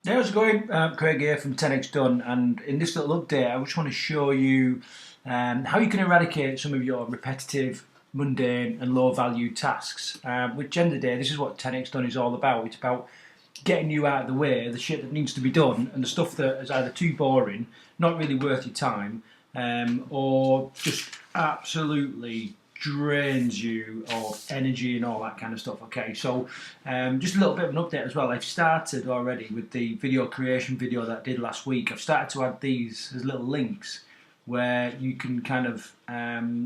Yeah, how's it going? Craig here from 10xDone, and in this little update, I just want to show you how you can eradicate some of your repetitive, mundane, and low-value tasks. Which, end of the day, this is what 10xDone is all about. It's about getting you out of the way, the shit that needs to be done, and the stuff that is either too boring, not really worth your time, or just absolutely drains you of energy and all that kind of stuff. Okay, so just a little bit of an update as well. I've started already with the video creation video that I did last week. I've started to add these as little links where you can kind of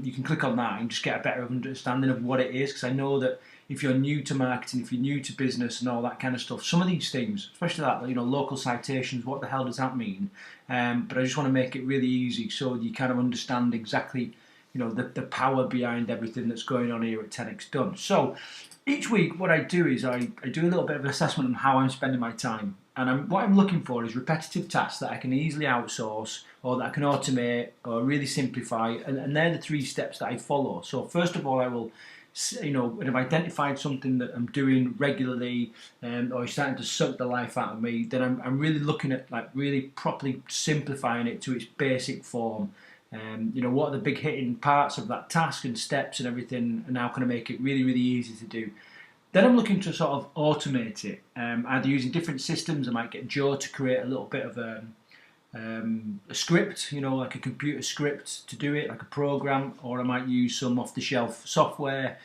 you can click on that and just get a better understanding of what it is, because I know that if you're new to marketing, if you're new to business and all that kind of stuff, some of these things, especially that, local citations, what the hell does that mean? But I just want to make it really easy so you kind of understand exactly, the power behind everything that's going on here at 10xDone. So each week what I do is I do a little bit of an assessment on how I'm spending my time. And what I'm looking for is repetitive tasks that I can easily outsource or that I can automate or really simplify. And they're the three steps that I follow. So first of all, I will, when I've identified something that I'm doing regularly, or it's starting to suck the life out of me, then I'm really looking at really properly simplifying it to its basic form. What are the big hitting parts of that task and steps and everything, and how can I make it really, really easy to do? Then I'm looking to sort of automate it, either using different systems. I might get Joe to create a little bit of a script, like a computer script to do it, like a program, or I might use some off-the-shelf software,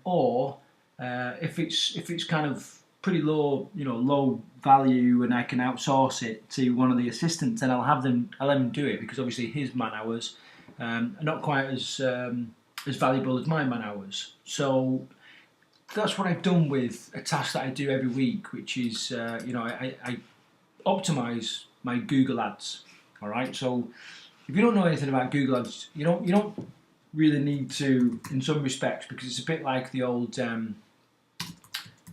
or if it's kind of pretty low value, and I can outsource it to one of the assistants, then I'll let them do it, because obviously his man hours are not quite as valuable as my man hours. So that's what I've done with a task that I do every week, which is I optimize my Google ads. All right, so if you don't know anything about Google ads, you don't really need to, in some respects, because it's a bit like the old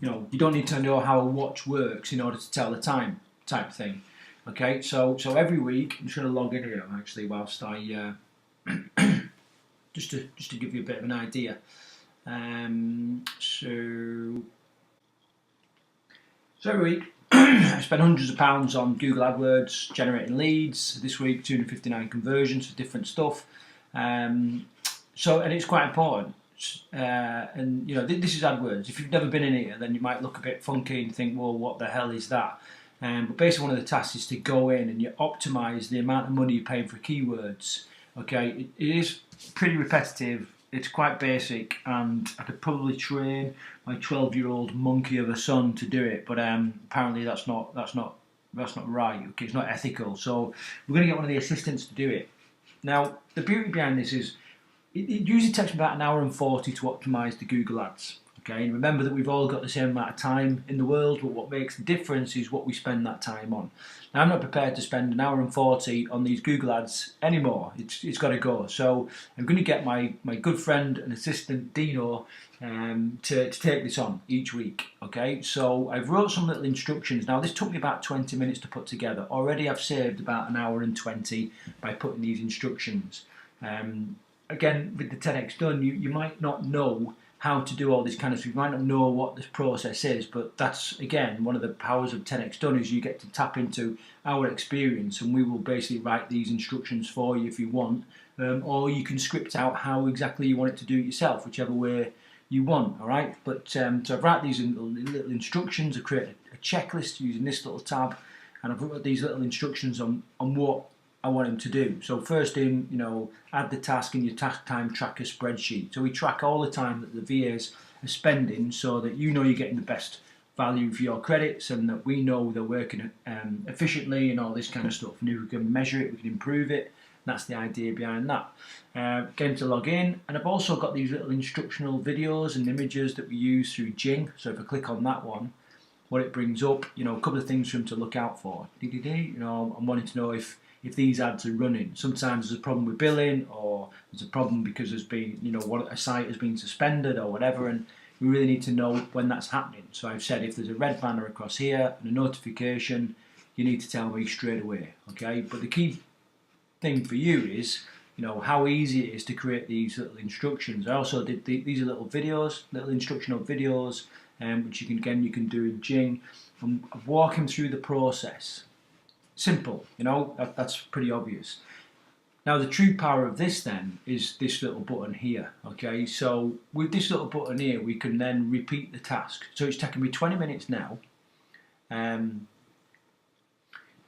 you don't need to know how a watch works in order to tell the time type thing. Okay, so every week I'm just going to log in here actually whilst I just to give you a bit of an idea. So every week I spend hundreds of pounds on Google AdWords generating leads. This week 259 conversions for different stuff. And it's quite important. This is AdWords. If you've never been in here, then you might look a bit funky and think, well, what the hell is that? But basically one of the tasks is to go in and you optimize the amount of money you're paying for keywords. Okay, it is pretty repetitive. It's quite basic, and I could probably train my 12-year-old monkey of a son to do it, but apparently that's not right. Okay, it's not ethical. So we're going to get one of the assistants to do it. Now, the beauty behind this is it usually takes me about an hour and 40 to optimise the Google ads. Okay, and remember that we've all got the same amount of time in the world, but what makes the difference is what we spend that time on. Now, I'm not prepared to spend an hour and 40 on these Google ads anymore. It's got to go. So I'm going to get my good friend and assistant Dino to take this on each week. Okay, so I've wrote some little instructions. Now, this took me about 20 minutes to put together. Already I've saved about an hour and 20 by putting these instructions. Again, with the 10xDone, you might not know how to do all this kind of stuff. You might not know what this process is, but that's, again, one of the powers of 10xDone is you get to tap into our experience, and we will basically write these instructions for you if you want, or you can script out how exactly you want it to do it yourself, whichever way you want, all right? But so I've written these little instructions. I've created a checklist using this little tab, and I've got these little instructions on what I want him to do. So first in, add the task in your task time tracker spreadsheet. So we track all the time that the VAs are spending, so that you're getting the best value for your credits, and that we know they're working efficiently and all this kind of stuff. And if we can measure it, we can improve it. That's the idea behind that. Get him to log in, and I've also got these little instructional videos and images that we use through Jing. So if I click on that one, what it brings up, a couple of things for him to look out for. I'm wanting to know if these ads are running. Sometimes there's a problem with billing, or there's a problem because there's been, a site has been suspended or whatever, and we really need to know when that's happening. So I've said if there's a red banner across here and a notification, you need to tell me straight away, okay? But the key thing for you is, how easy it is to create these little instructions. I also did these are little videos, little instructional videos, which you can do in Jing. and walk him through the process. Simple, you know, that's pretty obvious. Now the true power of this then is this little button here, okay? So with this little button here, we can then repeat the task. So it's taken me 20 minutes now, and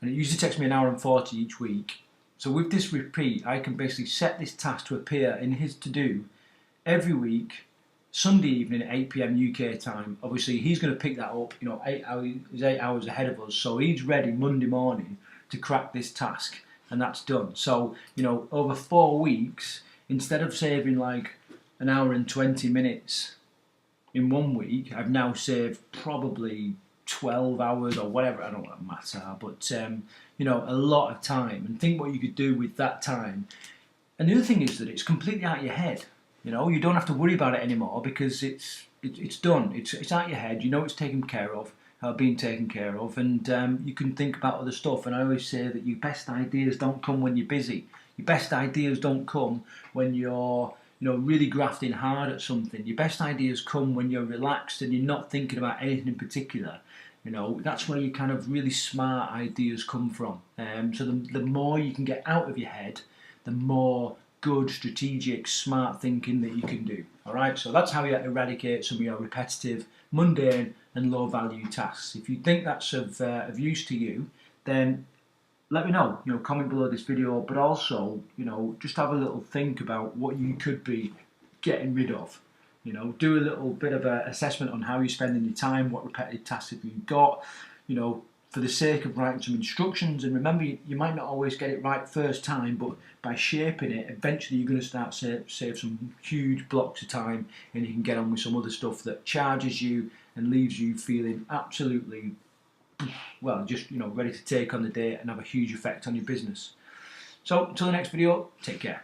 it usually takes me 1 hour and 40 each week. So with this repeat, I can basically set this task to appear in his to-do every week, Sunday evening at 8 PM UK time. Obviously, he's going to pick that up, you know, 8 hours, he's 8 hours ahead of us, so he's ready Monday morning to crack this task, and that's done. So, you know, over 4 weeks, instead of saving like 1 hour and 20 minutes in 1 week, I've now saved probably 12 hours or whatever, I don't know what maths are, but you know, a lot of time. And think what you could do with that time. And the other thing is that it's completely out of your head. You know, you don't have to worry about it anymore because it's done. It's out of your head. You know it's taken care of, being taken care of, and you can think about other stuff. And I always say that your best ideas don't come when you're busy. Your best ideas don't come when you're, you know, really grafting hard at something. Your best ideas come when you're relaxed and you're not thinking about anything in particular. You know, that's where your kind of really smart ideas come from. So the more you can get out of your head, the more good, strategic, smart thinking that you can do. All right, so that's how you eradicate some of your repetitive, mundane, and low-value tasks. If you think that's of use to you, then let me know. You know, comment below this video, but also, you know, just have a little think about what you could be getting rid of. You know, do a little bit of an assessment on how you're spending your time, what repetitive tasks have you got, you know, for the sake of writing some instructions. And remember, you might not always get it right first time, but by shaping it, eventually you're going to start save some huge blocks of time, and you can get on with some other stuff that charges you and leaves you feeling absolutely, well, just, you know, ready to take on the day and have a huge effect on your business. So, until the next video, take care.